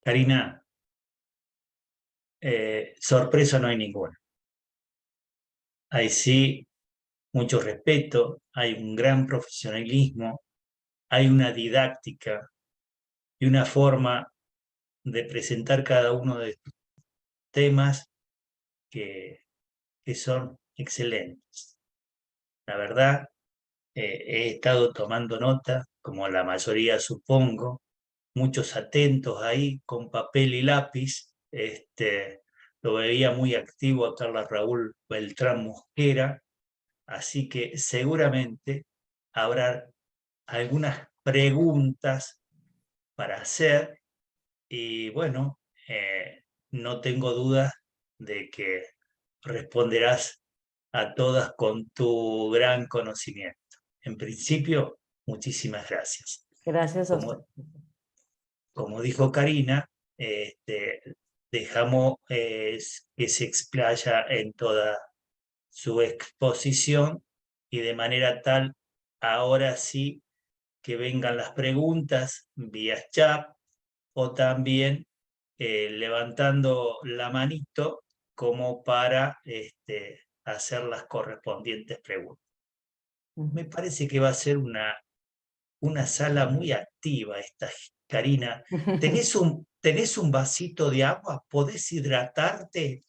Karina, sorpresa no hay ninguna. Hay sí mucho respeto, hay un gran profesionalismo, hay una didáctica y una forma de presentar cada uno de estos temas que, que son excelentes. La verdad, he estado tomando nota, como la mayoría supongo, muchos atentos ahí con papel y lápiz. Lo veía muy activo a Carla Raúl Beltrán Mosquera, así que seguramente habrá algunas preguntas para hacer y bueno, no tengo dudas de que responderás a todas con tu gran conocimiento. En principio, muchísimas gracias. Gracias a usted. Como, como dijo Karina, dejamos que se explaya en toda su exposición y de manera tal, ahora sí que vengan las preguntas vía chat o también levantando la manito como para hacer las correspondientes preguntas. Me parece que va a ser una sala muy activa esta, Karina. ¿Tenés un vasito de agua? ¿Podés hidratarte?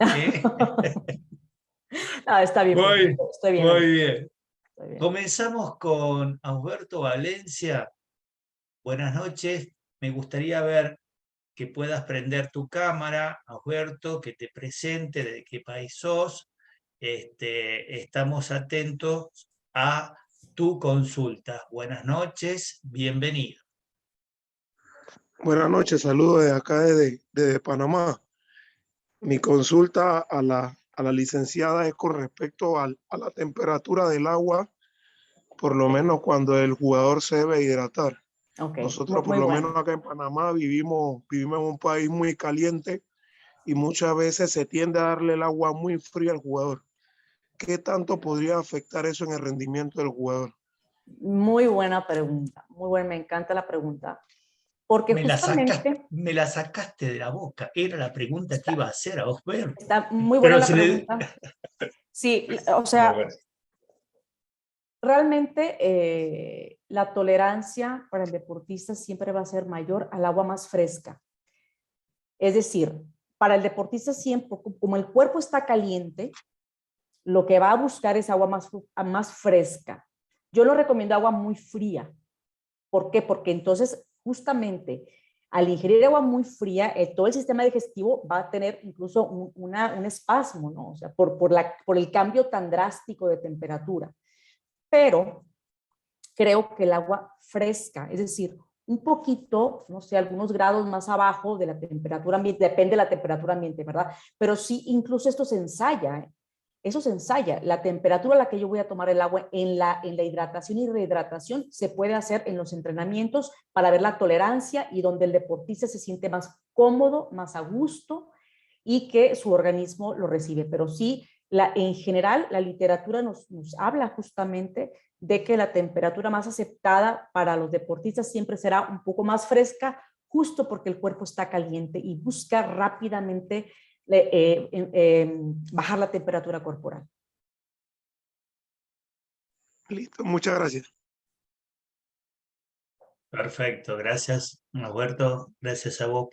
Está bien, Muy, estoy bien, muy bien. estoy bien. Comenzamos con Alberto Valencia. Buenas noches. Me gustaría ver que puedas prender tu cámara, Alberto, que te presente de qué país sos. Estamos atentos a tu consulta. Buenas noches, bienvenido. Buenas noches, saludos de acá desde Panamá. Mi consulta a la licenciada es con respecto a la temperatura del agua, por lo menos cuando el jugador se debe hidratar. Ok, Nosotros, por muy lo bueno. menos acá en Panamá, vivimos en un país muy caliente y muchas veces se tiende a darle el agua muy fría al jugador. ¿Qué tanto podría afectar eso en el rendimiento del jugador? Muy buena pregunta, muy buena, me encanta la pregunta. Porque justamente Me la sacaste de la boca. Era la pregunta que iba a hacer a Alberto. está muy buena Pero la se le... pregunta. Sí, o Muy sea, bueno. realmente la tolerancia para el deportista siempre va a ser mayor al agua más fresca. Es decir, para el deportista siempre, como el cuerpo está caliente, lo que va a buscar es agua más fresca. Yo lo recomiendo agua muy fría. ¿Por qué? Porque entonces justamente al ingerir agua muy fría, todo el sistema digestivo va a tener incluso un espasmo, ¿no? O sea, por el cambio tan drástico de temperatura. Pero creo que el agua fresca, es decir, un poquito, no sé, algunos grados más abajo de la temperatura ambiente, depende de la temperatura ambiente, ¿verdad? Pero sí, incluso esto se ensaya, ¿eh? Eso se ensaya. La temperatura a la que yo voy a tomar el agua en la hidratación y rehidratación se puede hacer en los entrenamientos para ver la tolerancia y donde el deportista se siente más cómodo, más a gusto y que su organismo lo recibe. Pero sí, en general, la literatura nos habla justamente de que la temperatura más aceptada para los deportistas siempre será un poco más fresca, justo porque el cuerpo está caliente y busca rápidamente bajar la temperatura corporal. Listo, muchas gracias. Perfecto, gracias, Alberto. Gracias a vos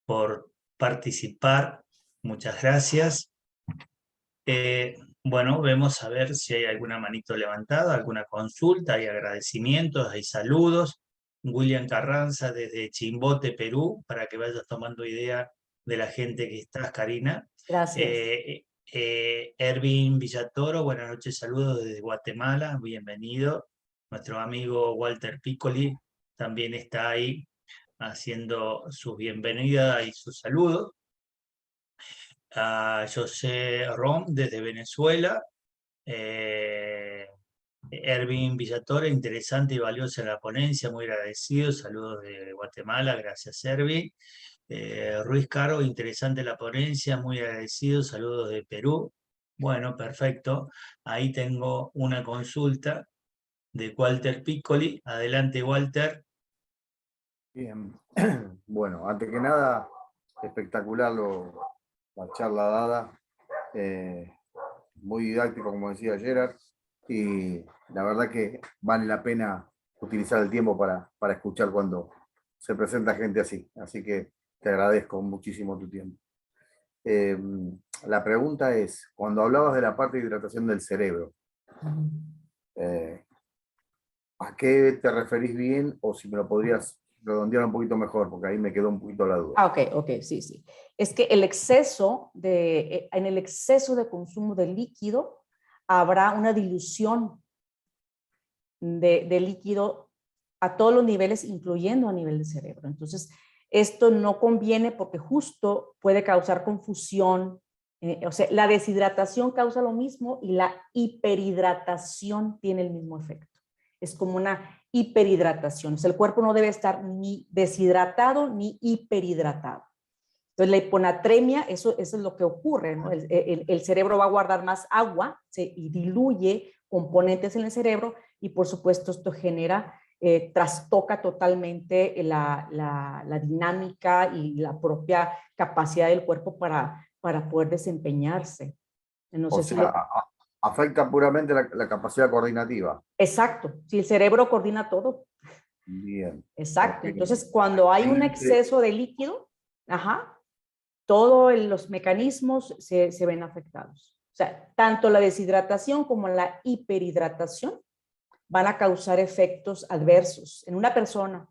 por participar. Muchas gracias. Bueno, vemos a ver si hay alguna manito levantada, alguna consulta, hay agradecimientos, hay saludos. William Carranza desde Chimbote, Perú, para que vayas tomando idea de la gente que estás, Karina. Gracias. Ervin Villatoro, buenas noches, saludos desde Guatemala, bienvenido. Nuestro amigo Walter Piccoli también está ahí haciendo su bienvenida y sus saludos. A José Rom desde Venezuela, Ervin Villatore, interesante y valiosa la ponencia, muy agradecido, saludos de Guatemala, gracias Ervin. Ruiz Caro, interesante la ponencia, muy agradecido, saludos de Perú. Bueno, perfecto, ahí tengo una consulta de Walter Piccoli. Adelante, Walter. Bien. Bueno, antes que nada, espectacular la charla dada. Muy didáctico, como decía Gerard, y la verdad que vale la pena utilizar el tiempo para escuchar cuando se presenta gente así. Así que te agradezco muchísimo tu tiempo. La pregunta es, cuando hablabas de la parte de hidratación del cerebro, ¿a qué te referís bien? O si me lo podrías redondear un poquito mejor, porque ahí me quedó un poquito la duda. Ok, sí, sí. Es que en el exceso de consumo de líquido habrá una dilución de líquido a todos los niveles, incluyendo a nivel de cerebro. Entonces, esto no conviene porque justo puede causar confusión. O sea, la deshidratación causa lo mismo y la hiperhidratación tiene el mismo efecto. Es como una hiperhidratación. O sea, el cuerpo no debe estar ni deshidratado ni hiperhidratado. Entonces, la hiponatremia, eso es lo que ocurre, ¿no? El cerebro va a guardar más agua y diluye componentes en el cerebro y, por supuesto, esto genera, trastoca totalmente la dinámica y la propia capacidad del cuerpo para poder desempeñarse. No O sé si sea, afecta puramente la capacidad coordinativa. Exacto, si el cerebro coordina todo. Bien. Exacto, Ok. entonces cuando hay un exceso de líquido, todos los mecanismos se ven afectados. O sea, tanto la deshidratación como la hiperhidratación van a causar efectos adversos en una persona,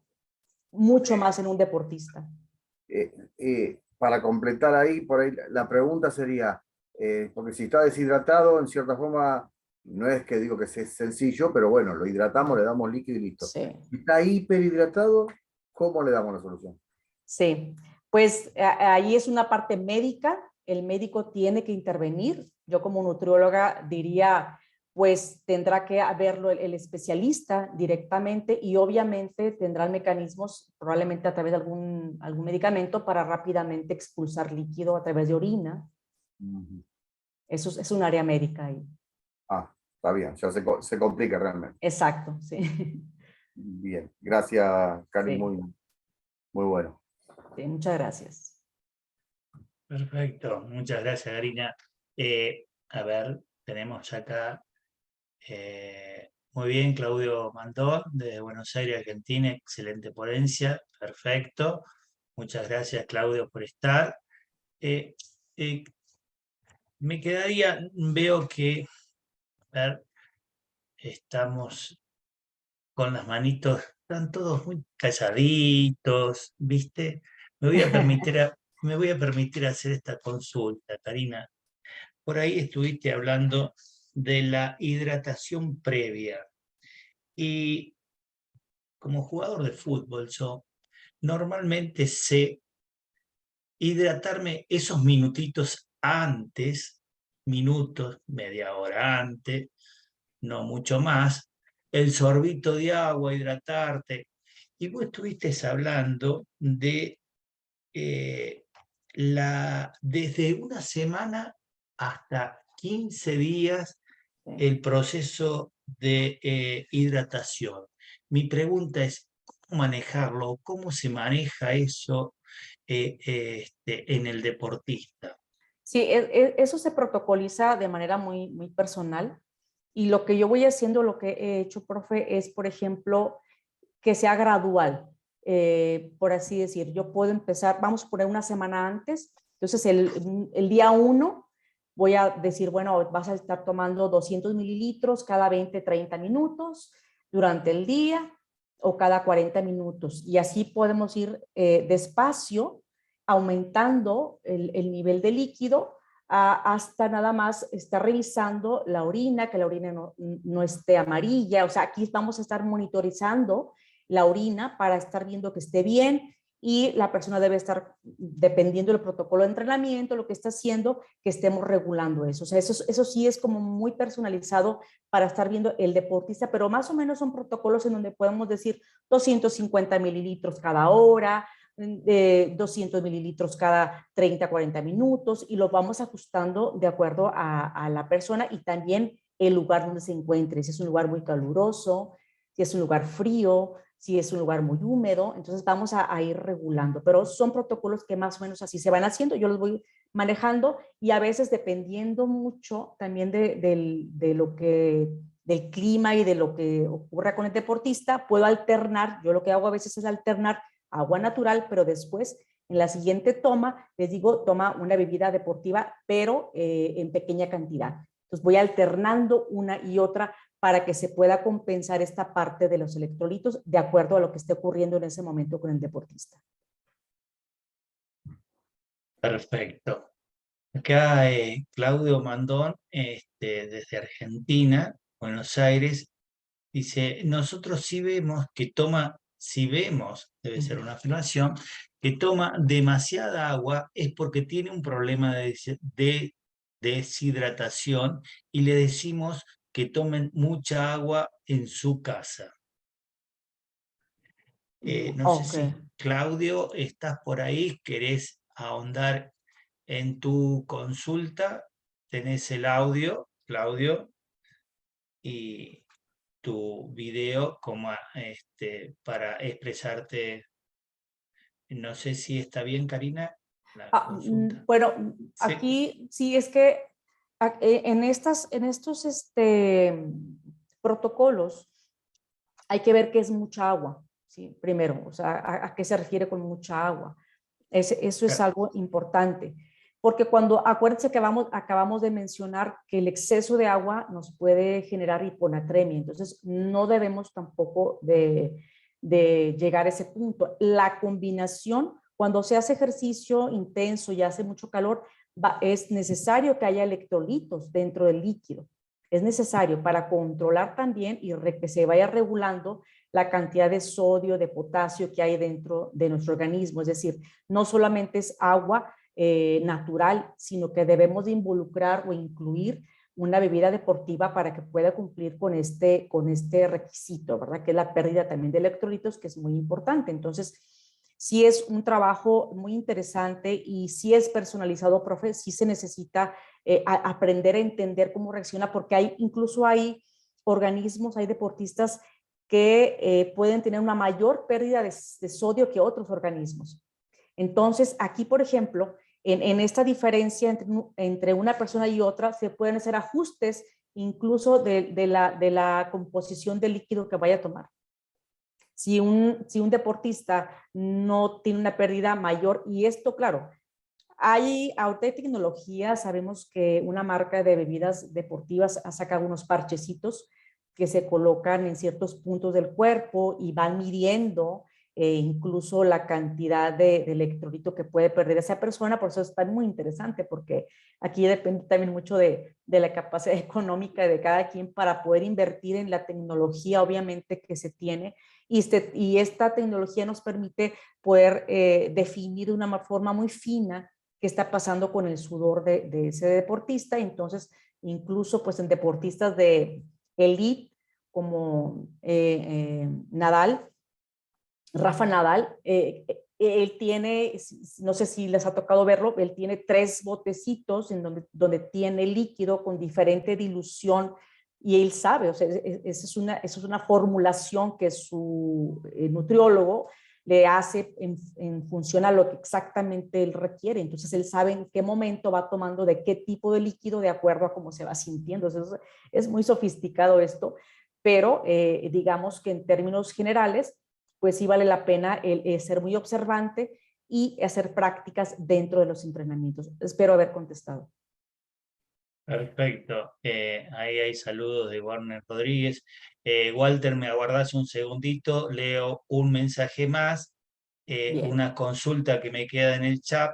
mucho más en un deportista. Para completar ahí, por ahí la pregunta sería, porque si está deshidratado, en cierta forma, no es que digo que sea sencillo, pero bueno, lo hidratamos, le damos líquido y listo. Sí. Si está hiperhidratado, ¿cómo le damos la solución? Sí, pues ahí es una parte médica, el médico tiene que intervenir. Yo como nutrióloga diría, pues tendrá que verlo el especialista directamente y obviamente tendrán mecanismos, probablemente a través de algún medicamento para rápidamente expulsar líquido a través de orina. Eso es un área médica ahí. Ah, está bien, ya se complica realmente. Exacto, sí. Bien, gracias, Cari, Sí, muy bueno. sí, muchas gracias. Perfecto, muchas gracias, Karina. A ver, tenemos acá, muy bien, Claudio Mandó, de Buenos Aires, Argentina, excelente ponencia, perfecto. Muchas gracias, Claudio, por estar. Eh, eh, Me quedaría, veo que, a ver, estamos con las manitos, están todos muy calladitos, ¿viste? Me voy a permitir hacer esta consulta, Karina. Por ahí estuviste hablando de la hidratación previa. Y como jugador de fútbol, yo normalmente sé hidratarme esos minutitos antes, minutos, media hora antes, no mucho más, el sorbito de agua, hidratarte. Y vos estuviste hablando de desde una semana hasta 15 días el proceso de hidratación. Mi pregunta es, ¿cómo manejarlo? ¿Cómo se maneja eso en el deportista? Sí, eso se protocoliza de manera muy personal y lo que yo voy haciendo, lo que he hecho, profe, es, por ejemplo, que sea gradual, por así decir. Yo puedo empezar, vamos a poner una semana antes, entonces el día 1 voy a decir, bueno, vas a estar tomando 200 mililitros cada 20, 30 minutos durante el día o cada 40 minutos y así podemos ir despacio aumentando el nivel de líquido hasta nada más estar revisando la orina, que la orina no esté amarilla. O sea, aquí vamos a estar monitorizando la orina para estar viendo que esté bien y la persona debe estar, dependiendo del protocolo de entrenamiento, lo que está haciendo, que estemos regulando eso. O sea, eso sí es como muy personalizado para estar viendo el deportista, pero más o menos son protocolos en donde podemos decir 250 mililitros cada hora, 200 mililitros cada 30, 40 minutos y lo vamos ajustando de acuerdo a la persona y también el lugar donde se encuentre. Si es un lugar muy caluroso, si es un lugar frío, si es un lugar muy húmedo, entonces vamos a ir regulando, pero son protocolos que más o menos así se van haciendo, yo los voy manejando y a veces dependiendo mucho también del clima y de lo que ocurra con el deportista, puedo alternar, yo lo que hago a veces es alternar agua natural, pero después en la siguiente toma, les digo, toma una bebida deportiva, pero en pequeña cantidad. Entonces voy alternando una y otra para que se pueda compensar esta parte de los electrolitos de acuerdo a lo que esté ocurriendo en ese momento con el deportista. Perfecto. Acá Claudio Mandón, desde Argentina, Buenos Aires, dice, nosotros sí vemos que toma, si vemos, debe ser una afirmación, que toma demasiada agua es porque tiene un problema de deshidratación y le decimos que tomen mucha agua en su casa. No sé si, Claudio, estás por ahí, querés ahondar en tu consulta, tenés el audio, Claudio, y tu video como para expresarte. No sé si está bien, Karina, la consulta. Bueno, Sí. aquí sí es que en estos protocolos hay que ver qué es mucha agua, ¿sí? Primero, o sea, a qué se refiere con mucha agua. Eso es algo importante, porque acuérdense que acabamos de mencionar que el exceso de agua nos puede generar hiponatremia, entonces no debemos tampoco de llegar a ese punto. La combinación, cuando se hace ejercicio intenso y hace mucho calor, es necesario que haya electrolitos dentro del líquido. Es necesario para controlar también y que se vaya regulando la cantidad de sodio, de potasio que hay dentro de nuestro organismo. Es decir, no solamente es agua natural, sino que debemos de involucrar o incluir una bebida deportiva para que pueda cumplir con este requisito, ¿verdad? Que es la pérdida también de electrolitos, que es muy importante. Entonces, sí es un trabajo muy interesante y sí es personalizado, profe, sí se necesita aprender a entender cómo reacciona, porque incluso hay organismos, hay deportistas que pueden tener una mayor pérdida de sodio que otros organismos. Entonces, aquí, por ejemplo, en esta diferencia entre una persona y otra, se pueden hacer ajustes incluso de la composición del líquido que vaya a tomar. Si un deportista no tiene una pérdida mayor, y esto, claro, ahorita hay tecnología, sabemos que una marca de bebidas deportivas ha sacado unos parchecitos que se colocan en ciertos puntos del cuerpo y van midiendo incluso la cantidad de electrolito que puede perder esa persona. Por eso está muy interesante, porque aquí depende también mucho de la capacidad económica de cada quien para poder invertir en la tecnología, obviamente, que se tiene. Y esta tecnología nos permite poder definir de una forma muy fina qué está pasando con el sudor de ese deportista. Entonces, incluso pues en deportistas de elite como Nadal, Rafa Nadal, él tiene, no sé si les ha tocado verlo, él tiene 3 botecitos en donde tiene líquido con diferente dilución y él sabe, o sea, esa es una formulación que su nutriólogo le hace en función a lo que exactamente él requiere. Entonces él sabe en qué momento va tomando de qué tipo de líquido de acuerdo a cómo se va sintiendo. Entonces, es muy sofisticado esto, pero digamos que en términos generales, pues sí vale la pena el ser muy observante y hacer prácticas dentro de los entrenamientos. Espero haber contestado. Perfecto. Ahí hay saludos de Warner Rodríguez. Walter, me aguardás un segundito, leo un mensaje más, una consulta que me queda en el chat.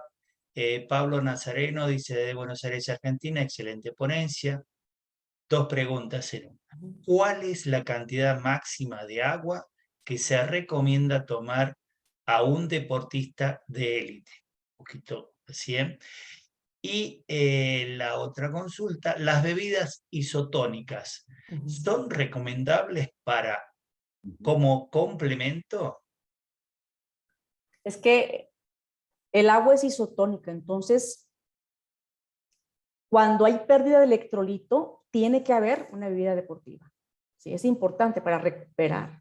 Pablo Nazareno dice de Buenos Aires, Argentina, excelente ponencia. 2 preguntas en una. ¿Cuál es la cantidad máxima de agua que se recomienda tomar a un deportista de élite? Un poquito así. Y la otra consulta, ¿las bebidas isotónicas son recomendables como complemento? Es que el agua es isotónica, entonces cuando hay pérdida de electrolito, tiene que haber una bebida deportiva. ¿Sí? Es importante para recuperar.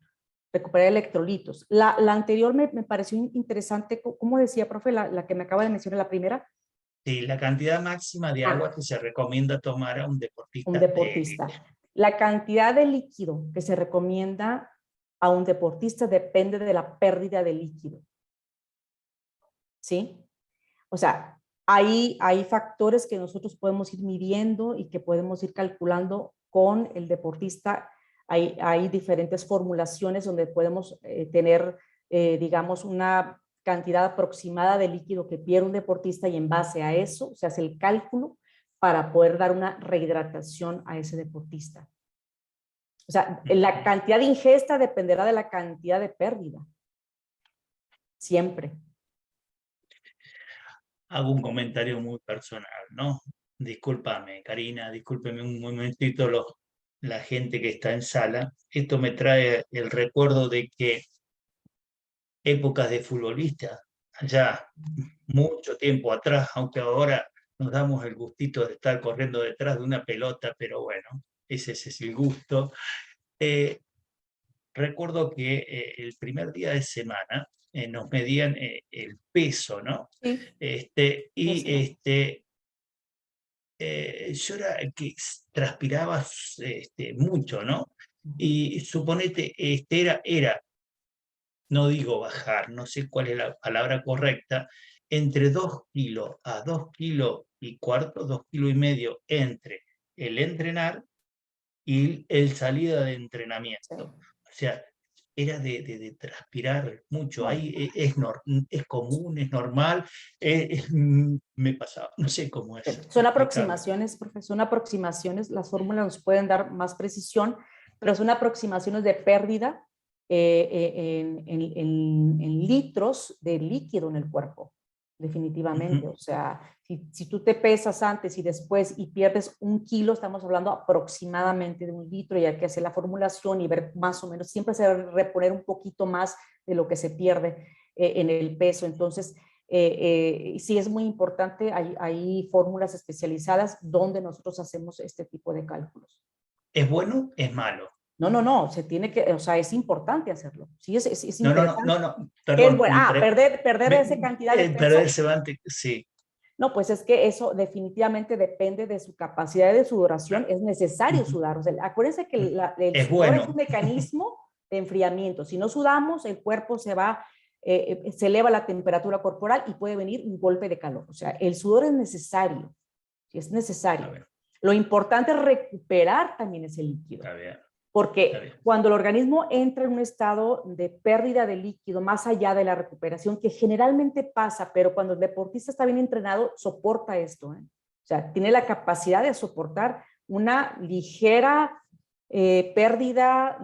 recuperar electrolitos. La anterior me pareció interesante, ¿cómo decía, profe, la que me acaba de mencionar, la primera? Sí, la cantidad máxima de agua que se recomienda tomar a un Un deportista de deportista. élite. La cantidad de líquido que se recomienda a un deportista depende de la pérdida de líquido. ¿Sí? O sea, hay factores que nosotros podemos ir midiendo y que podemos ir calculando con el deportista. Hay diferentes formulaciones donde podemos tener, digamos, una cantidad aproximada de líquido que pierde un deportista y en base a eso se hace el cálculo para poder dar una rehidratación a ese deportista. O sea, la cantidad de ingesta dependerá de la cantidad de pérdida. Siempre. Hago un comentario muy personal, ¿no? Discúlpame, Karina, discúlpeme un momentito la gente que está en sala. Esto me trae el recuerdo de que épocas de futbolista, allá mucho tiempo atrás, aunque ahora nos damos el gustito de estar corriendo detrás de una pelota, pero bueno, ese es el gusto. Recuerdo que el primer día de semana nos medían el peso, ¿no? Sí. Y yo era el que transpiraba mucho, ¿no? Y suponete, era, no digo bajar, no sé cuál es la palabra correcta, entre 2 kilos a 2,25 kilos, 2,5 kilos entre el entrenar y el salida de entrenamiento. Sí. O sea, era de transpirar mucho. No. Ahí es común, es normal, me pasaba, no sé cómo es. Son explicarlo. aproximaciones, profesor, son aproximaciones, las fórmulas nos pueden dar más precisión, pero son aproximaciones de pérdida en litros de líquido en el cuerpo, definitivamente. O sea, si tú te pesas antes y después y pierdes 1 kilo, estamos hablando aproximadamente de 1 litro y hay que hacer la formulación y ver más o menos, siempre se debe reponer un poquito más de lo que se pierde en el peso. Entonces, sí es muy importante, hay fórmulas especializadas donde nosotros hacemos este tipo de cálculos. ¿Es bueno? ¿Es malo? No, se tiene que, o sea, es importante hacerlo. Sí, es No, interesante. Es perdón. bueno, perder esa cantidad de peso. Perderse antes, sí. No, pues es que eso definitivamente depende de su capacidad de sudoración, es necesario sudar. O sea, acuérdense que el Es sudor es bueno. un mecanismo de enfriamiento. Si no sudamos, el cuerpo se eleva la temperatura corporal y puede venir un golpe de calor. O sea, el sudor es necesario, sí, es necesario. Está bien. Lo importante es recuperar también ese líquido. Está bien. Porque cuando el organismo entra en un estado de pérdida de líquido, más allá de la recuperación, que generalmente pasa, pero cuando el deportista está bien entrenado, soporta esto, ¿eh? O sea, tiene la capacidad de soportar una ligera pérdida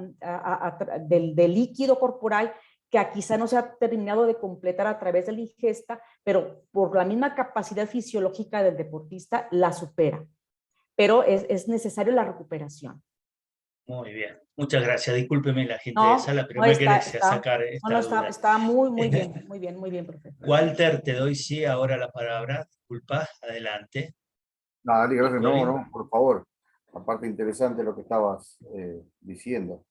del líquido corporal que quizá no se ha terminado de completar a través de la ingesta, pero por la misma capacidad fisiológica del deportista la supera. Pero es necesario la recuperación. Muy bien. Muchas gracias. Discúlpeme la gente No, de sala, pero no me está, quedé a sacar esta duda. está muy bien, profe. Walter, te doy sí ahora la palabra. Disculpa, adelante. No, Dani, gracias. Nicole. No, por favor. Aparte, interesante lo que estabas diciendo.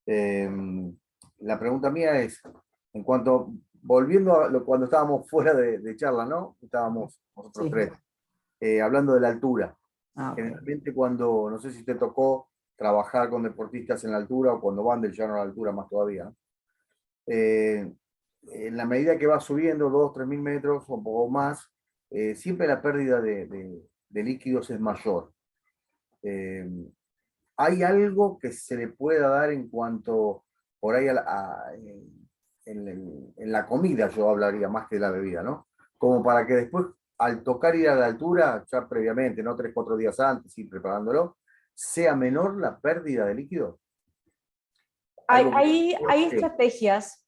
La pregunta mía es, en cuanto, volviendo a cuando estábamos fuera de charla, ¿no? Estábamos nosotros Sí. tres, hablando de la altura. Ah, okay. Generalmente cuando, no sé si te tocó trabajar con deportistas en la altura o cuando van del llano a la altura más todavía, ¿no? En la medida que va subiendo 2.000 3.000 metros o un poco más, siempre la pérdida de líquidos es mayor. ¿Hay algo que se le pueda dar en cuanto por ahí en la comida, yo hablaría más que de la bebida, ¿no? Como para que después, al tocar ir a la altura, ya previamente, no 3, 4 días antes, ir preparándolo, sea menor la pérdida de líquido? Hay estrategias,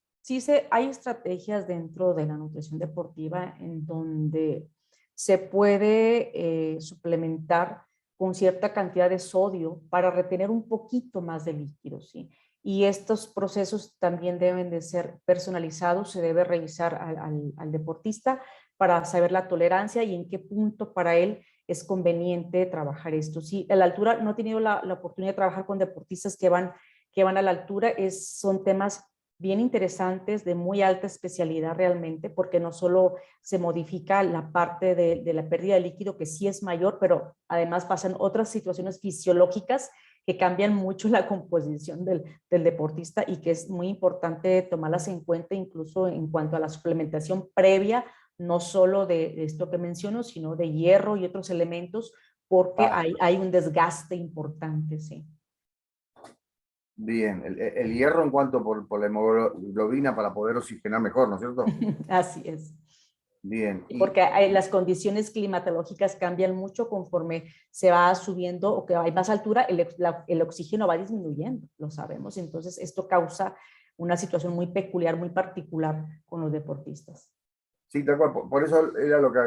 hay estrategias dentro de la nutrición deportiva en donde se puede suplementar con cierta cantidad de sodio para retener un poquito más de líquido, ¿sí? Y estos procesos también deben de ser personalizados, se debe revisar al deportista para saber la tolerancia y en qué punto para él es conveniente trabajar esto. Sí, a la altura no he tenido la oportunidad de trabajar con deportistas que que van a la altura, son temas bien interesantes, de muy alta especialidad realmente, porque no solo se modifica la parte de la pérdida de líquido, que sí es mayor, pero además pasan otras situaciones fisiológicas que cambian mucho la composición del deportista y que es muy importante tomarlas en cuenta, incluso en cuanto a la suplementación previa, no solo de esto que menciono, sino de hierro y otros elementos, porque hay un desgaste importante, sí. Bien, el hierro en cuanto por la hemoglobina para poder oxigenar mejor, ¿no es cierto? Así es. Bien. Porque las condiciones climatológicas cambian mucho conforme se va subiendo o que hay más altura, el oxígeno va disminuyendo, lo sabemos. Entonces, esto causa una situación muy peculiar, muy particular con los deportistas. Sí, tal cual. Por eso era lo que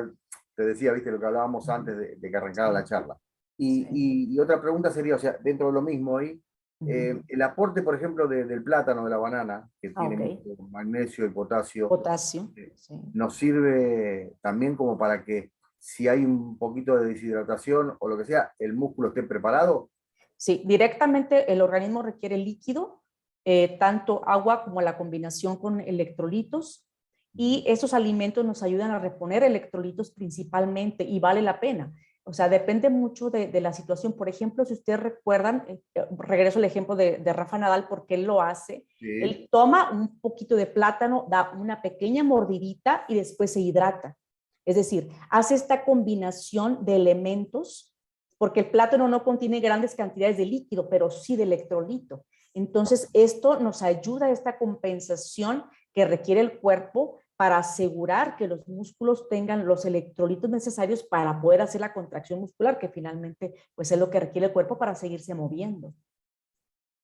te decía, viste, lo que hablábamos antes de que arrancara la charla. Y otra pregunta sería, o sea, dentro de lo mismo ahí, el aporte, por ejemplo, del plátano, de la banana, que tiene mucho magnesio y potasio, Potasio, sí. nos sirve también como para que si hay un poquito de deshidratación o lo que sea, el músculo esté preparado. Sí, directamente el organismo requiere líquido, tanto agua como la combinación con electrolitos, y esos alimentos nos ayudan a reponer electrolitos principalmente y vale la pena. O sea, depende mucho de la situación. Por ejemplo, si ustedes recuerdan, regreso al ejemplo de Rafa Nadal, porque él lo hace. Sí. Él toma un poquito de plátano, da una pequeña mordidita y después se hidrata. Es decir, hace esta combinación de elementos, porque el plátano no contiene grandes cantidades de líquido, pero sí de electrolito. Entonces, esto nos ayuda a esta compensación que requiere el cuerpo para asegurar que los músculos tengan los electrolitos necesarios para poder hacer la contracción muscular, que finalmente pues, es lo que requiere el cuerpo para seguirse moviendo.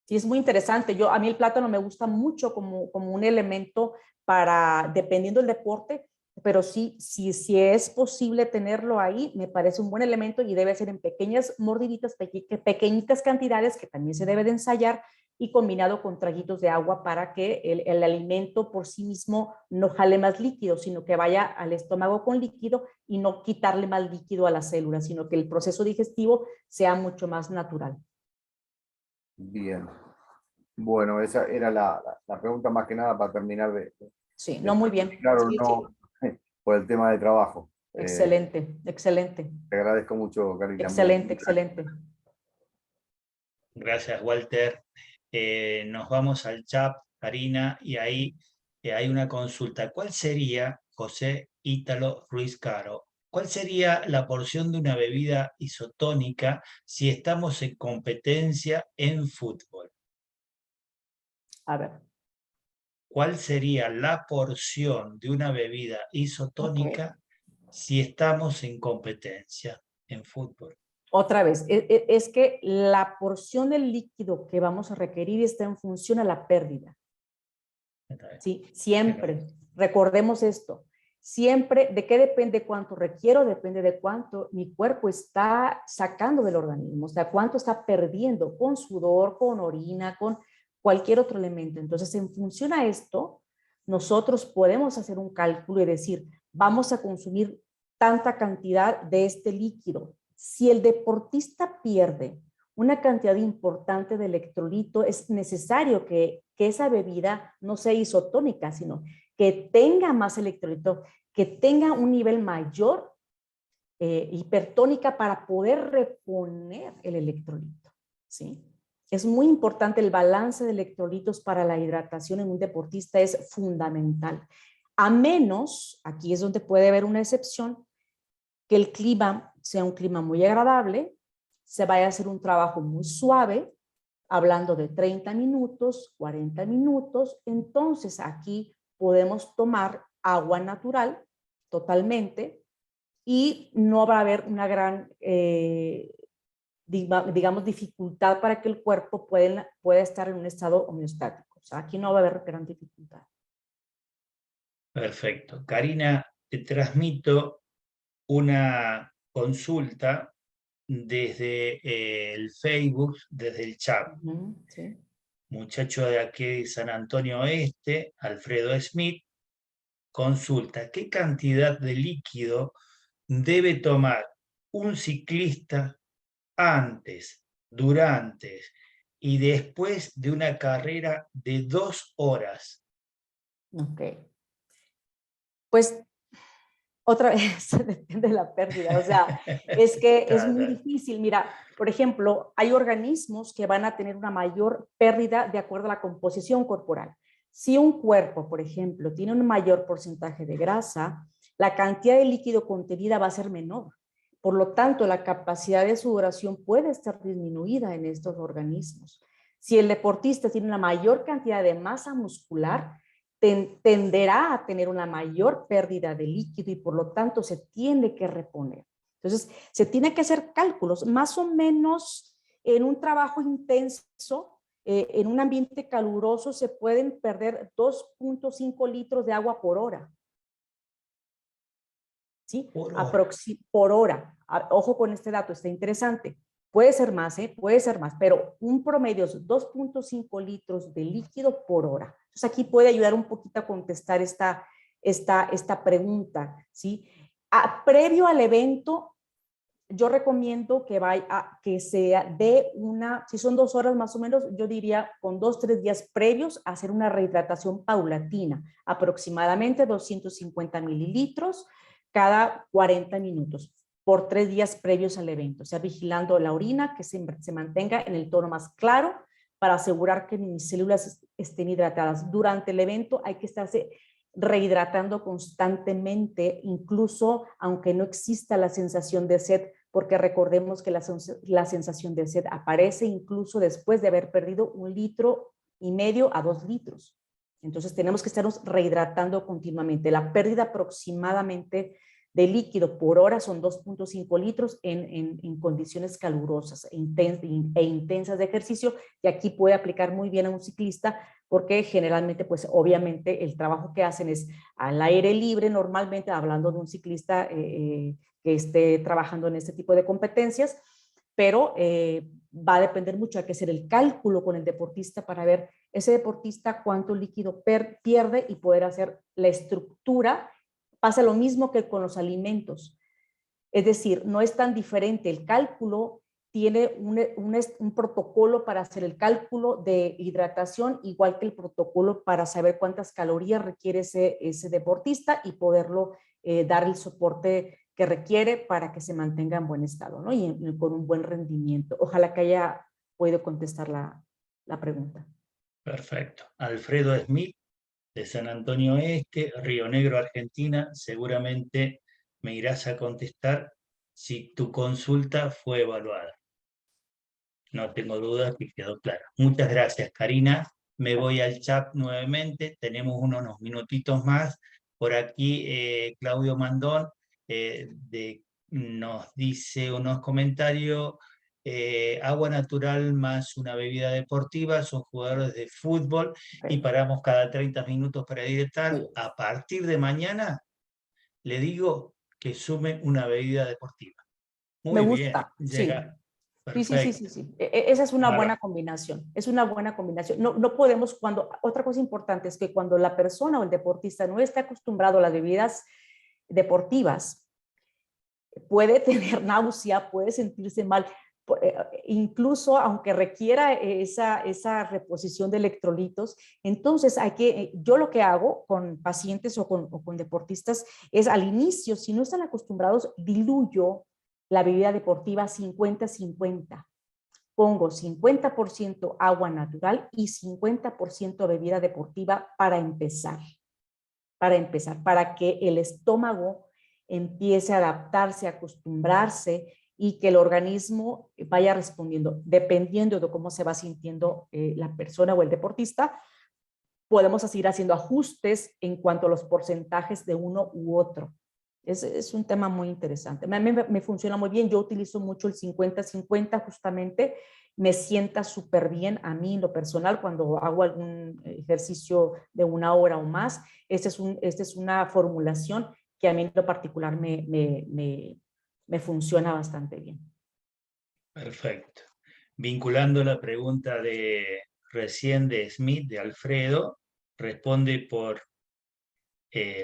Sí, es muy interesante. A mí el plátano me gusta mucho como un elemento para, dependiendo del deporte, pero sí, si es posible tenerlo ahí, me parece un buen elemento y debe ser en pequeñas mordiditas, pequeñitas cantidades que también se debe de ensayar y combinado con traguitos de agua para que el alimento por sí mismo no jale más líquido, sino que vaya al estómago con líquido y no quitarle más líquido a las células, sino que el proceso digestivo sea mucho más natural. Bien. Bueno, esa era la pregunta más que nada para terminar de sí, no, muy bien. Claro, Sí, no, por el tema de trabajo. Excelente, excelente. Te agradezco mucho, Karina. Excelente, excelente. Gracias, Walter. Nos vamos al chat, Karina, y ahí hay una consulta. ¿Cuál sería, José Ítalo Ruiz Caro, cuál sería la porción de una bebida isotónica si estamos en competencia en fútbol? A ver. ¿Cuál sería la porción de una bebida isotónica si estamos en competencia en fútbol? Otra vez, es que la porción del líquido que vamos a requerir está en función a la pérdida. Sí, siempre. Recordemos esto. Siempre, ¿de qué depende cuánto requiero? Depende de cuánto mi cuerpo está sacando del organismo, o sea, cuánto está perdiendo con sudor, con orina, con cualquier otro elemento. Entonces, en función a esto, nosotros podemos hacer un cálculo y decir, vamos a consumir tanta cantidad de este líquido. Si el deportista pierde una cantidad importante de electrolito, es necesario que esa bebida no sea isotónica, sino que tenga más electrolito, que tenga un nivel mayor hipertónica para poder reponer el electrolito, ¿sí? Es muy importante el balance de electrolitos para la hidratación en un deportista, es fundamental. A menos, aquí es donde puede haber una excepción, que el clima sea un clima muy agradable, se vaya a hacer un trabajo muy suave, hablando de 30 minutos, 40 minutos, entonces aquí podemos tomar agua natural totalmente y no va a haber una gran, digamos, dificultad para que el cuerpo pueda estar en un estado homeostático. O sea, aquí no va a haber gran dificultad. Perfecto. Karina, te transmito una consulta desde el Facebook, desde el chat. Sí. Muchacho de aquí de San Antonio Oeste, Alfredo Smith, consulta, ¿qué cantidad de líquido debe tomar un ciclista antes, durante y después de una carrera de 2 horas. Ok. Pues otra vez depende de la pérdida, o sea, es que es muy difícil. Mira, por ejemplo, hay organismos que van a tener una mayor pérdida de acuerdo a la composición corporal. Si un cuerpo, por ejemplo, tiene un mayor porcentaje de grasa, la cantidad de líquido contenida va a ser menor. Por lo tanto, la capacidad de sudoración puede estar disminuida en estos organismos. Si el deportista tiene una mayor cantidad de masa muscular, tenderá a tener una mayor pérdida de líquido y por lo tanto se tiene que reponer. Entonces, se tiene que hacer cálculos, más o menos en un trabajo intenso, en un ambiente caluroso se pueden perder 2.5 litros de agua por hora. ¿Sí? Por hora. Ojo con este dato, está interesante. Puede ser más, puede ser más, pero un promedio es 2.5 litros de líquido por hora. Entonces aquí puede ayudar un poquito a contestar esta pregunta, ¿sí? Previo al evento, yo recomiendo que sea de si son 2 horas más o menos, yo diría con 2-3 días previos hacer una rehidratación paulatina, aproximadamente 250 mililitros cada 40 minutos, por 3 días previos al evento, o sea, vigilando la orina que se mantenga en el tono más claro para asegurar que mis células estén hidratadas. Durante el evento hay que estarse rehidratando constantemente, incluso aunque no exista la sensación de sed, porque recordemos que la sensación de sed aparece incluso después de haber perdido 1,5 litros a 2 litros. Entonces tenemos que estarnos rehidratando continuamente. La pérdida aproximadamente de líquido por hora son 2.5 litros en condiciones calurosas e intensas de ejercicio, y aquí puede aplicar muy bien a un ciclista porque generalmente, pues obviamente el trabajo que hacen es al aire libre, normalmente hablando de un ciclista que esté trabajando en este tipo de competencias, pero va a depender mucho, hay que hacer el cálculo con el deportista para ver ese deportista cuánto líquido pierde y poder hacer la estructura. Pasa lo mismo que con los alimentos, es decir, no es tan diferente el cálculo. Tiene un protocolo para hacer el cálculo de hidratación, igual que el protocolo para saber cuántas calorías requiere ese deportista y poderlo dar el soporte que requiere para que se mantenga en buen estado, ¿no? Y con un buen rendimiento. Ojalá que haya podido contestar la pregunta. Perfecto. Alfredo Smith, de San Antonio Este, Río Negro, Argentina. Seguramente me irás a contestar si tu consulta fue evaluada. No tengo dudas que quedó claro. Muchas gracias, Karina. Me voy al chat nuevamente. Tenemos unos minutitos más. Por aquí, Claudio Mandón nos dice unos comentarios. Agua natural más una bebida deportiva. Son jugadores de fútbol y paramos cada 30 minutos para hidratar. A partir de mañana, le digo que sume una bebida deportiva. Muy Me bien. gusta, Llega. sí. Sí. Esa es una buena combinación, es una buena combinación. No podemos, otra cosa importante es que cuando la persona o el deportista no está acostumbrado a las bebidas deportivas, puede tener náusea, puede sentirse mal, incluso aunque requiera esa reposición de electrolitos. Entonces yo lo que hago con pacientes o con deportistas es al inicio, si no están acostumbrados, diluyo la bebida deportiva 50-50. Pongo 50% agua natural y 50% bebida deportiva para empezar, para que el estómago empiece a adaptarse, a acostumbrarse y que el organismo vaya respondiendo. Dependiendo de cómo se va sintiendo la persona o el deportista, podemos seguir haciendo ajustes en cuanto a los porcentajes de uno u otro. Es un tema muy interesante. A mí me funciona muy bien. Yo utilizo mucho el 50-50 justamente. Me sienta súper bien a mí en lo personal cuando hago algún ejercicio de 1 hora o más. Esta es una formulación que a mí en lo particular me funciona bastante bien. Perfecto. Vinculando la pregunta recién de Smith, de Alfredo, responde por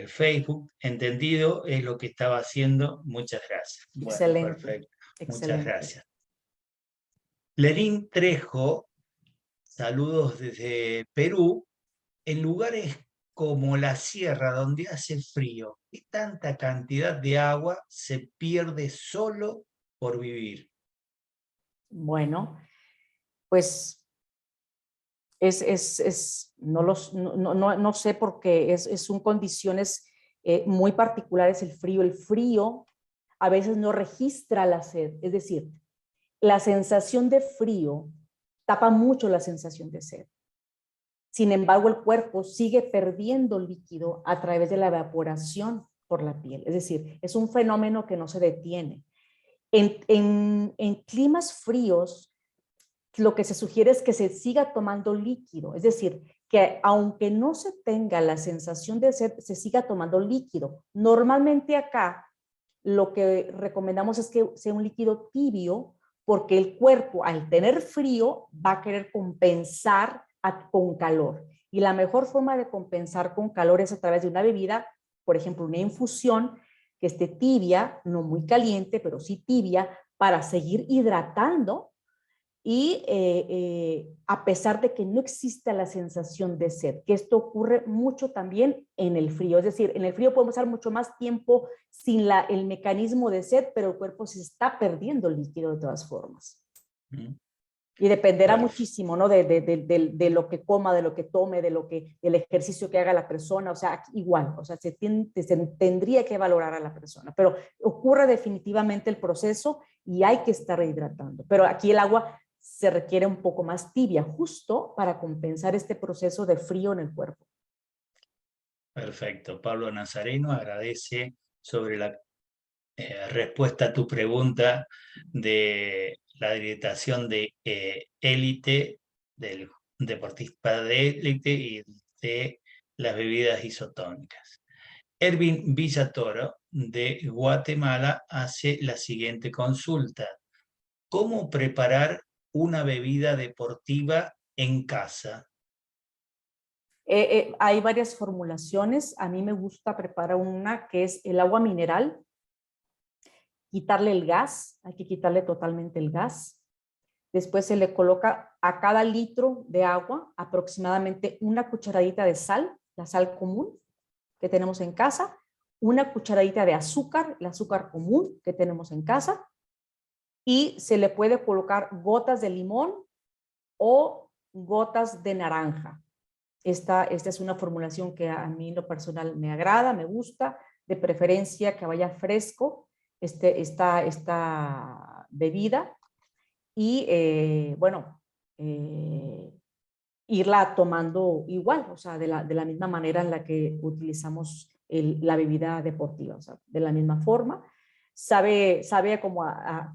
Facebook. Entendido, es lo que estaba haciendo. Muchas gracias. Excelente. Bueno, perfecto. Excelente. Muchas gracias. Lerín Trejo saludos desde Perú. En lugares como la sierra, donde hace frío, ¿qué tanta cantidad de agua se pierde solo por vivir? Bueno, pues no sé porque son condiciones muy particulares el frío. El frío a veces no registra la sed, es decir, la sensación de frío tapa mucho la sensación de sed. Sin embargo, el cuerpo sigue perdiendo líquido a través de la evaporación por la piel. Es decir, es un fenómeno que no se detiene. En climas fríos, lo que se sugiere es que se siga tomando líquido. Es decir, que aunque no se tenga la sensación de sed, se siga tomando líquido. Normalmente acá lo que recomendamos es que sea un líquido tibio, porque el cuerpo al tener frío va a querer compensar con calor. Y la mejor forma de compensar con calor es a través de una bebida, por ejemplo, una infusión que esté tibia, no muy caliente, pero sí tibia, para seguir hidratando y a pesar de que no exista la sensación de sed, que esto ocurre mucho también en el frío, es decir, en el frío podemos estar mucho más tiempo sin el mecanismo de sed, pero el cuerpo se está perdiendo líquido de todas formas. Y dependerá muchísimo, ¿no? De lo que coma, de lo que tome, del ejercicio que haga la persona, o sea, igual, o sea, se tendría que valorar a la persona, pero ocurre definitivamente el proceso y hay que estar hidratando. Pero aquí el agua se requiere un poco más tibia, justo para compensar este proceso de frío en el cuerpo. Perfecto. Pablo Nazareno agradece sobre la respuesta a tu pregunta de la hidratación de élite, del deportista de élite y de las bebidas isotónicas. Ervin Villatoro de Guatemala hace la siguiente consulta. ¿Cómo preparar una bebida deportiva en casa? Hay varias formulaciones. A mí me gusta preparar una que es el agua mineral, quitarle el gas, hay que quitarle totalmente el gas. Después se le coloca a cada litro de agua aproximadamente una cucharadita de sal, la sal común que tenemos en casa, una cucharadita de azúcar, el azúcar común que tenemos en casa, y se le puede colocar gotas de limón o gotas de naranja. Esta es una formulación que a mí en lo personal me agrada, me gusta, de preferencia que vaya fresco esta bebida y bueno, irla tomando igual, o sea, de la misma manera en la que utilizamos la bebida deportiva, o sea, de la misma forma. Sabe como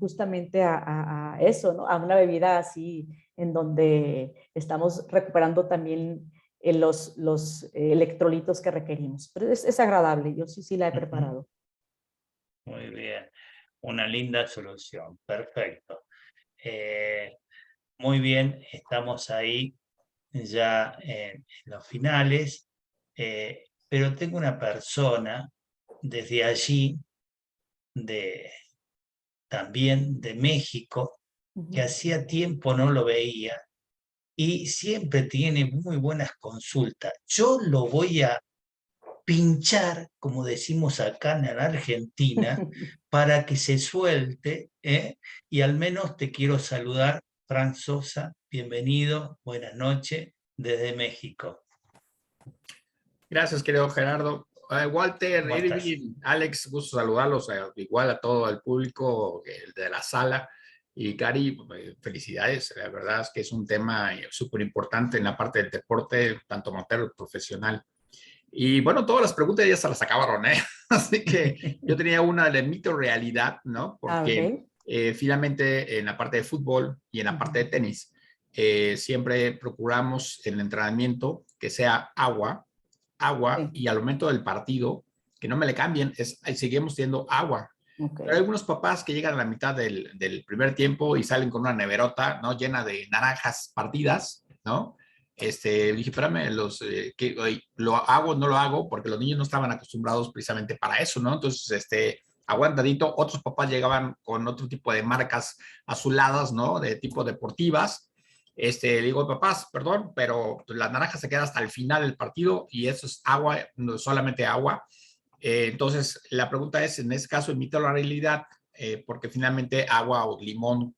justamente a eso, ¿no? A una bebida así en donde estamos recuperando también los electrolitos que requerimos. Pero es agradable, yo sí la he preparado. Muy bien, una linda solución, perfecto. Muy bien, estamos ahí ya en los finales, pero tengo una persona desde allí, también de México, que hacía tiempo no lo veía y siempre tiene muy buenas consultas. Yo lo voy a pinchar, como decimos acá en la Argentina, para que se suelte, y al menos te quiero saludar, Fran Sosa, bienvenido, buenas noches, desde México. Gracias, querido Gerardo. Walter, Irving, Alex, gusto saludarlos, igual a todo el público de la sala. Y Cari, felicidades, la verdad es que es un tema súper importante en la parte del deporte, tanto amateur como profesional. Y bueno, todas las preguntas ya se las acabaron, ¿eh? Así que yo tenía una de mito-realidad, ¿no? Porque finalmente en la parte de fútbol y en la parte de tenis, siempre procuramos el entrenamiento que sea agua y al momento del partido, que no me le cambien, seguimos teniendo agua. Pero hay algunos papás que llegan a la mitad del primer tiempo y salen con una neverota, ¿no? Llena de naranjas partidas, ¿no? Dije, espérame, ¿lo hago o no lo hago? Porque los niños no estaban acostumbrados precisamente para eso, ¿no? Entonces, aguantadito, otros papás llegaban con otro tipo de marcas azuladas, ¿no? De tipo deportivas, Le digo, papás, perdón, pero la naranja se queda hasta el final del partido y eso es agua, no solamente agua. Entonces, la pregunta es, en este caso, imita la realidad, porque finalmente agua o limón,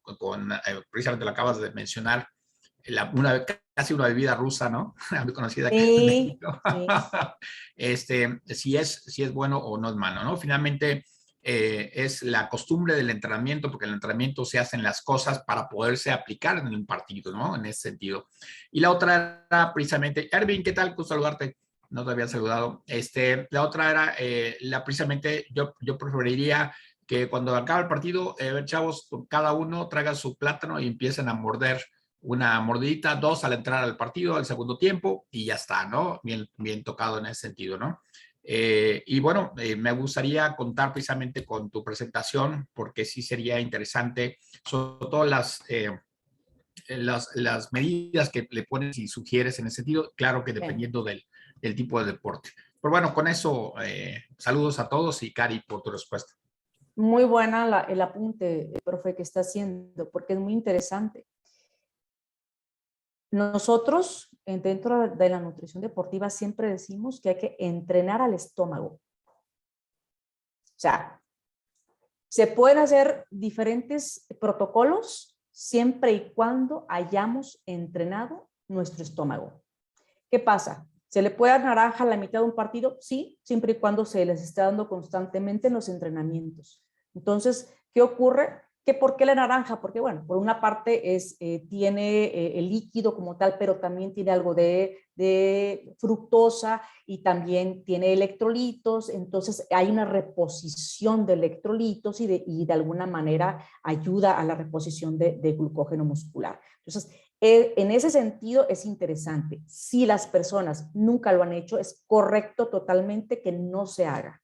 precisamente lo acabas de mencionar, casi una bebida rusa, ¿no? Conocida aquí en Sí, México. sí. Si es bueno o no es malo, ¿no? Finalmente, es la costumbre del entrenamiento, porque el entrenamiento se hacen las cosas para poderse aplicar en un partido, ¿no? En ese sentido. Y la otra era precisamente, Erwin, ¿qué tal? Gusto saludarte. No te había saludado. La otra era, precisamente, yo preferiría que cuando acabe el partido, chavos, cada uno traiga su plátano y empiecen a morder una mordidita, 2 al entrar al partido, al segundo tiempo, y ya está, ¿no? Bien, bien tocado en ese sentido, ¿no? Y bueno, me gustaría contar precisamente con tu presentación, porque sí sería interesante, sobre todo las medidas que le pones y sugieres en ese sentido, claro que Bien. dependiendo del tipo de deporte. Pero bueno, con eso, saludos a todos y Cari por tu respuesta. Muy buena el apunte, profe, que está haciendo, porque es muy interesante. Nosotros, dentro de la nutrición deportiva, siempre decimos que hay que entrenar al estómago. O sea, se pueden hacer diferentes protocolos siempre y cuando hayamos entrenado nuestro estómago. ¿Qué pasa? ¿Se le puede dar naranja a la mitad de un partido? Sí, siempre y cuando se les esté dando constantemente en los entrenamientos. Entonces, ¿qué ocurre? ¿Por qué la naranja? Porque, bueno, por una parte tiene el líquido como tal, pero también tiene algo de fructosa y también tiene electrolitos. Entonces, hay una reposición de electrolitos y de alguna manera ayuda a la reposición de glucógeno muscular. Entonces, en ese sentido es interesante. Si las personas nunca lo han hecho, es correcto totalmente que no se haga.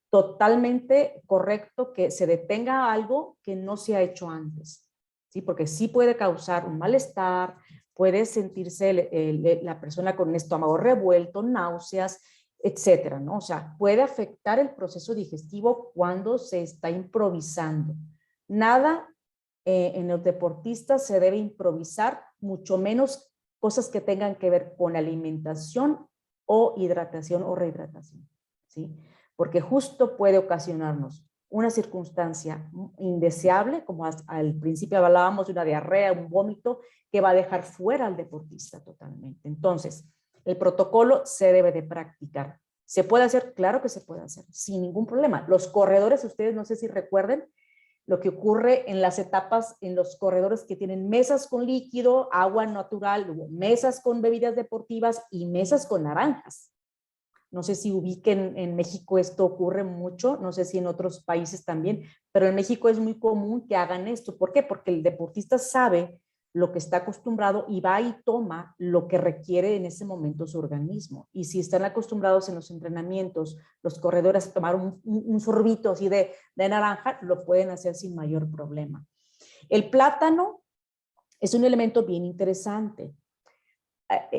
Totalmente correcto que se detenga algo que no se ha hecho antes, ¿sí? Porque sí puede causar un malestar, puede sentirse la persona con un estómago revuelto, náuseas, etcétera, ¿no? O sea, puede afectar el proceso digestivo cuando se está improvisando. Nada en los deportistas se debe improvisar, mucho menos cosas que tengan que ver con alimentación o hidratación o rehidratación, ¿sí? Porque justo puede ocasionarnos una circunstancia indeseable, como al principio hablábamos de una diarrea, un vómito, que va a dejar fuera al deportista totalmente. Entonces, el protocolo se debe de practicar. ¿Se puede hacer? Claro que se puede hacer, sin ningún problema. Los corredores, ustedes no sé si recuerden, lo que ocurre en las etapas, en los corredores que tienen mesas con líquido, agua natural, mesas con bebidas deportivas y mesas con naranjas. No sé si ubiquen en México esto ocurre mucho, no sé si en otros países también, pero en México es muy común que hagan esto. ¿Por qué? Porque el deportista sabe lo que está acostumbrado y va y toma lo que requiere en ese momento su organismo. Y si están acostumbrados en los entrenamientos, los corredores a tomar un sorbito así de naranja, lo pueden hacer sin mayor problema. El plátano es un elemento bien interesante.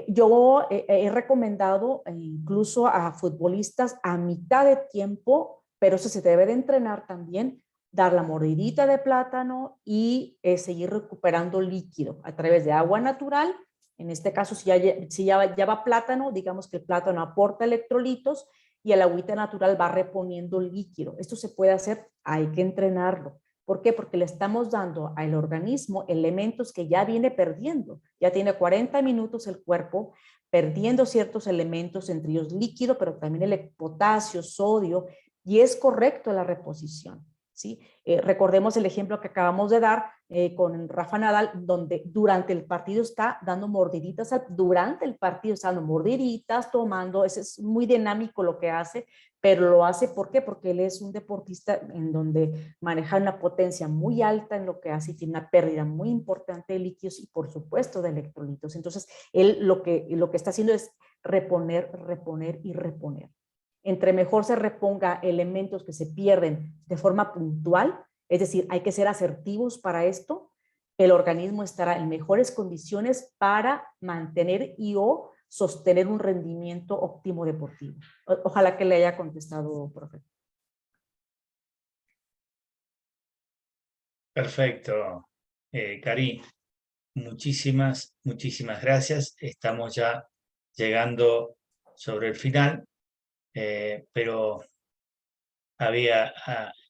Yo he recomendado incluso a futbolistas a mitad de tiempo, pero eso se debe de entrenar también, dar la mordidita de plátano y seguir recuperando líquido a través de agua natural. En este caso, si ya va plátano, digamos que el plátano aporta electrolitos y el agüita natural va reponiendo líquido. Esto se puede hacer, hay que entrenarlo. ¿Por qué? Porque le estamos dando al organismo elementos que ya viene perdiendo. Ya tiene 40 minutos el cuerpo perdiendo ciertos elementos, entre ellos líquido, pero también el potasio, sodio, y es correcto la reposición, ¿sí? Recordemos el ejemplo que acabamos de dar con Rafa Nadal, donde durante el partido está dando mordiditas, durante el partido está dando mordiditas, tomando, es muy dinámico lo que hace, pero lo hace, ¿por qué? Porque él es un deportista en donde maneja una potencia muy alta en lo que hace y tiene una pérdida muy importante de líquidos y por supuesto de electrolitos. Entonces, él lo que está haciendo es reponer, reponer y reponer. Entre mejor se reponga elementos que se pierden de forma puntual, es decir, hay que ser asertivos para esto, el organismo estará en mejores condiciones para mantener o sostener un rendimiento óptimo deportivo. Ojalá que le haya contestado, profe. Perfecto, Cari. muchísimas gracias. Estamos ya llegando sobre el final, pero había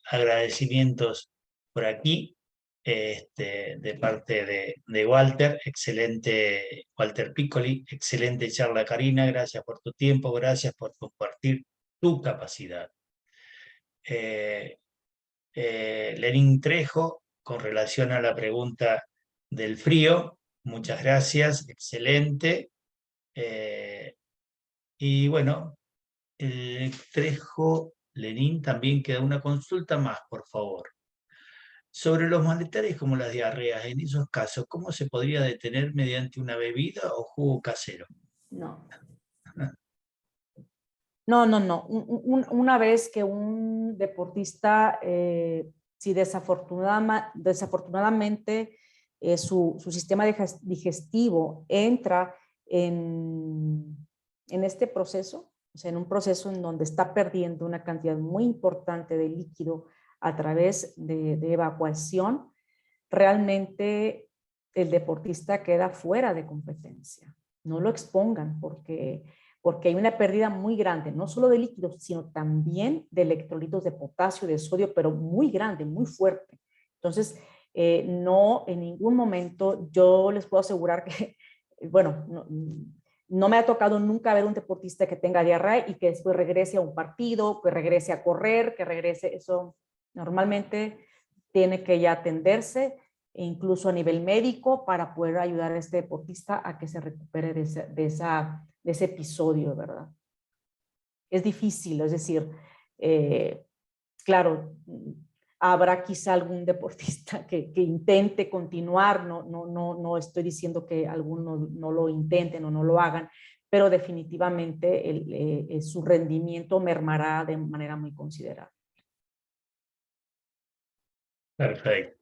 agradecimientos por aquí de parte de Walter, excelente, Walter Piccoli, excelente charla, Karina, gracias por tu tiempo, gracias por compartir tu capacidad. Lenín Trejo, con relación a la pregunta del frío, muchas gracias, excelente. Y bueno, Trejo, Lenín, también queda una consulta más, por favor. Sobre los malestares como las diarreas, en esos casos, ¿cómo se podría detener mediante una bebida o jugo casero? No. No. Una vez que un deportista, si desafortunadamente su sistema digestivo entra en este proceso, o sea, en un proceso en donde está perdiendo una cantidad muy importante de líquido a través de evacuación, realmente el deportista queda fuera de competencia. No lo expongan porque hay una pérdida muy grande, no solo de líquidos, sino también de electrolitos de potasio, de sodio, pero muy grande, muy fuerte. Entonces, no en ningún momento yo les puedo asegurar que, bueno, no me ha tocado nunca ver un deportista que tenga diarrea y que después regrese a un partido, que regrese a correr, que regrese, eso normalmente tiene que ya atenderse, incluso a nivel médico, para poder ayudar a este deportista a que se recupere de ese episodio, ¿verdad? Es difícil, es decir, claro, habrá quizá algún deportista que intente continuar, no estoy diciendo que algunos no lo intenten o no lo hagan, pero definitivamente su rendimiento mermará de manera muy considerable. Perfecto.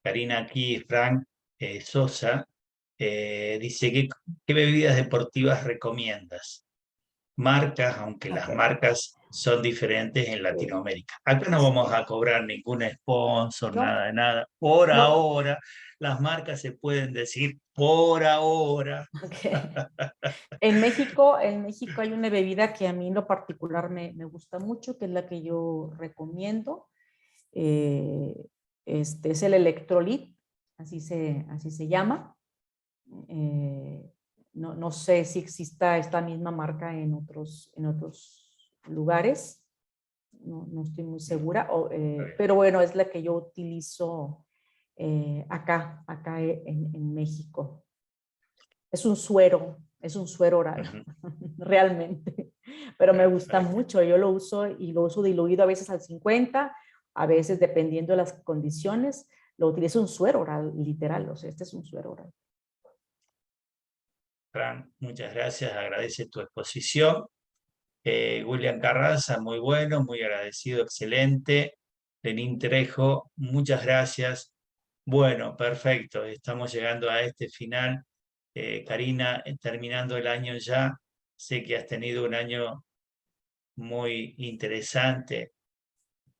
Karina, aquí Frank Sosa dice, ¿qué bebidas deportivas recomiendas? Marcas, aunque las marcas son diferentes en Latinoamérica. Acá no vamos a cobrar ningún sponsor, No. nada de nada. Por No. ahora, las marcas se pueden decir por ahora. Okay. En México hay una bebida que a mí en lo particular me gusta mucho, que es la que yo recomiendo. Es el Electrolit, así se llama. No sé si exista esta misma marca en otros lugares, no estoy muy segura, pero bueno, es la que yo utilizo acá en México. Es un suero oral, realmente, pero me gusta mucho, yo lo uso y lo uso diluido a veces al 50, a veces dependiendo de las condiciones, lo utilizo un suero oral, literal, o sea, este es un suero oral. Fran, muchas gracias, agradece tu exposición. William Carranza, muy bueno, muy agradecido, excelente. Lenín Trejo, muchas gracias. Bueno, perfecto, estamos llegando a este final. Karina, terminando el año ya, sé que has tenido un año muy interesante.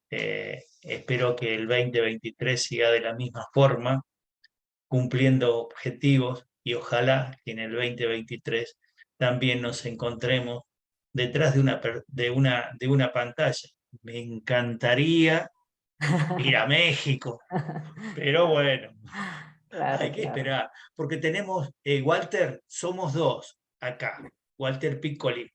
Espero que el 2023 siga de la misma forma, cumpliendo objetivos, y ojalá que en el 2023 también nos encontremos detrás de una pantalla. Me encantaría ir a México, pero bueno, Claro, hay que claro. esperar, porque tenemos, Walter, somos dos acá, Walter Piccoli.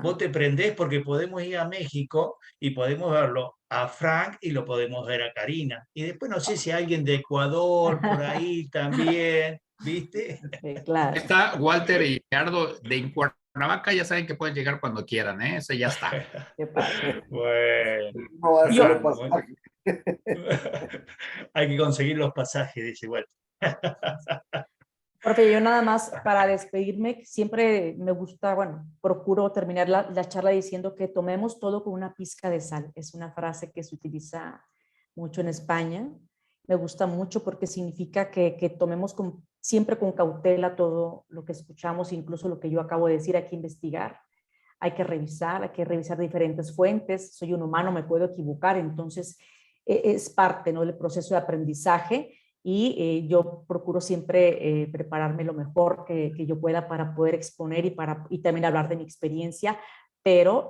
Vos te prendés porque podemos ir a México y podemos verlo a Frank y lo podemos ver a Karina. Y después no sé si alguien de Ecuador por ahí también, ¿viste? Claro. Está Walter y Ricardo de Cuernavaca, ya saben que pueden llegar cuando quieran, ¿eh? Ese ya está. Qué padre. Bueno, No va a ser Frank, pasaje. hay que conseguir los pasajes, dice Walter. Profe, yo nada más para despedirme, siempre me gusta, bueno, procuro terminar la charla diciendo que tomemos todo con una pizca de sal. Es una frase que se utiliza mucho en España. Me gusta mucho porque significa que tomemos siempre con cautela todo lo que escuchamos, incluso lo que yo acabo de decir, hay que investigar, hay que revisar diferentes fuentes. Soy un humano, me puedo equivocar, entonces es parte, ¿no?, del proceso de aprendizaje. y yo procuro siempre prepararme lo mejor que yo pueda para poder exponer y también hablar de mi experiencia, pero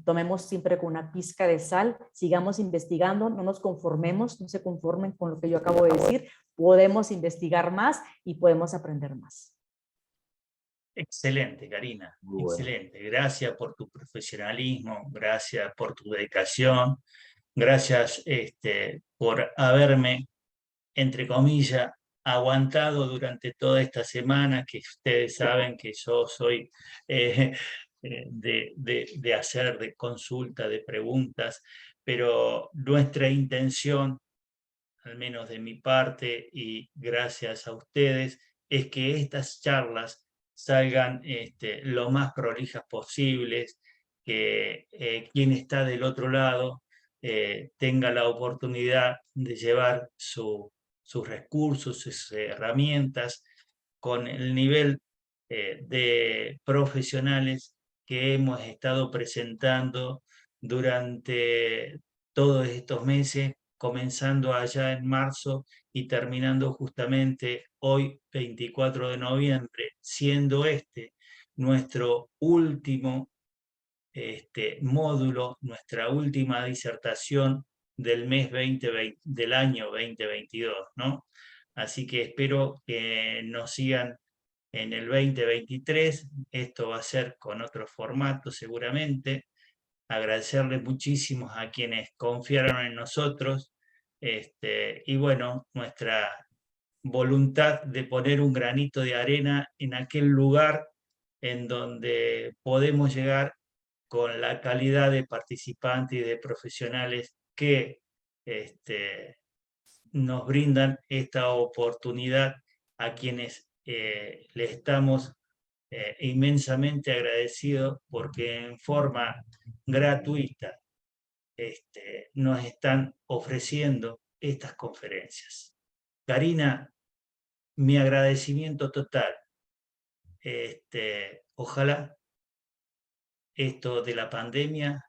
tomemos siempre con una pizca de sal, sigamos investigando, no nos conformemos, no se conformen con lo que yo acabo de decir, podemos investigar más y podemos aprender más. Excelente, Karina, Muy bueno. excelente. Gracias por tu profesionalismo, gracias por tu dedicación, gracias por haberme, entre comillas, aguantado durante toda esta semana, que ustedes saben que yo soy de hacer, de consulta, de preguntas, pero nuestra intención, al menos de mi parte, y gracias a ustedes, es que estas charlas salgan lo más prolijas posibles, que quien está del otro lado tenga la oportunidad de llevar sus recursos, sus herramientas, con el nivel de profesionales que hemos estado presentando durante todos estos meses, comenzando allá en marzo y terminando justamente hoy, 24 de noviembre, siendo nuestro último módulo, nuestra última disertación del mes 2020, del año 2022, ¿no? Así que espero que nos sigan en el 2023. Esto va a ser con otro formato seguramente. Agradecerles muchísimo a quienes confiaron en nosotros, y bueno, nuestra voluntad de poner un granito de arena en aquel lugar en donde podemos llegar con la calidad de participantes y de profesionales que nos brindan esta oportunidad, a quienes le estamos inmensamente agradecidos porque en forma gratuita nos están ofreciendo estas conferencias. Karina, mi agradecimiento total. Ojalá esto de la pandemia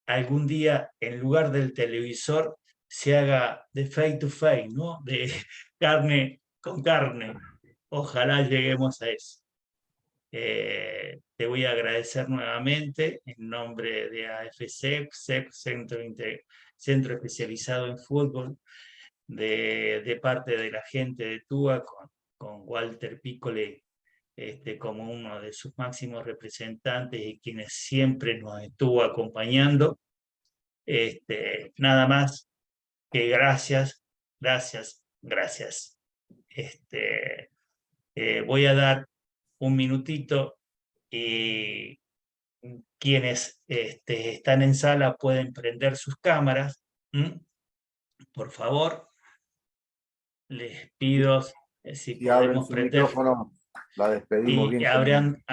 algún día, en lugar del televisor, se haga de face to face, ¿no? De carne con carne. Ojalá lleguemos a eso. Te voy a agradecer nuevamente en nombre de AFC, Centro Especializado en Fútbol, de parte de la gente de TUA, con Walter Piccoli como uno de sus máximos representantes y quienes siempre nos estuvo acompañando. Nada más que gracias, gracias, gracias. Voy a dar un minutito y quienes están en sala pueden prender sus cámaras. Por favor, les pido si abren podemos su prender. micrófono, la despedimos Y bien.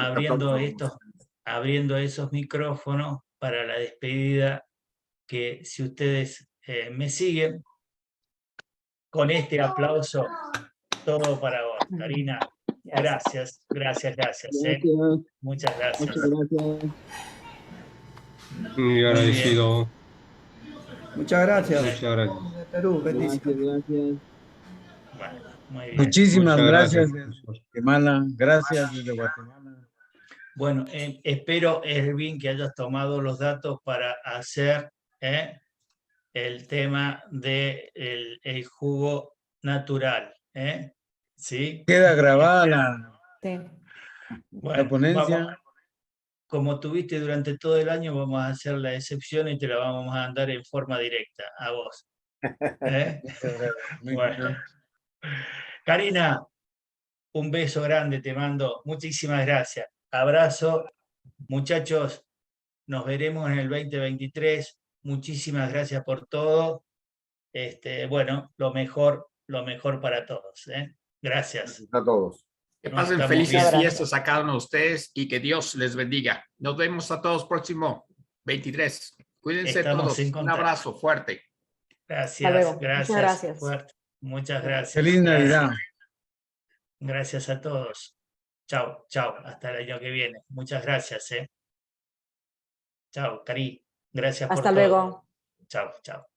abriendo esos micrófonos para la despedida, que si ustedes me siguen, con este aplauso, todo para vos, Karina. Gracias, gracias, gracias. Muchas gracias. Muchas gracias. Muy agradecido. Muchas gracias. Muchas gracias. De Perú, bendiciones. Gracias. Bueno, muy bien. Muchísimas Muchas gracias gracias. desde Guatemala. Gracias desde Guatemala. Bueno, espero, Erwin, que hayas tomado los datos para hacer el tema del el jugo natural. ¿Sí? Queda grabada la Bueno, ponencia. como tuviste durante todo el año, vamos a hacer la excepción y te la vamos a mandar en forma directa a vos. Bueno. Karina, un beso grande te mando. Muchísimas gracias. Abrazo. Muchachos, nos veremos en el 2023. Muchísimas gracias por todo. Bueno, lo mejor para todos. Gracias. Gracias a todos. Que Nos pasen estamos felices viendo. fiestas a cada uno de ustedes y que Dios les bendiga. Nos vemos a todos próximo 23. Cuídense Estamos todos. en Un contacto. abrazo fuerte. Hasta luego. Gracias. Muchas gracias. Fuerte. Muchas gracias. Feliz Navidad. Gracias a todos. Chao, chao. Hasta el año que viene. Muchas gracias. Chao, Cari. Gracias por Hasta todo. luego. Chao, chao.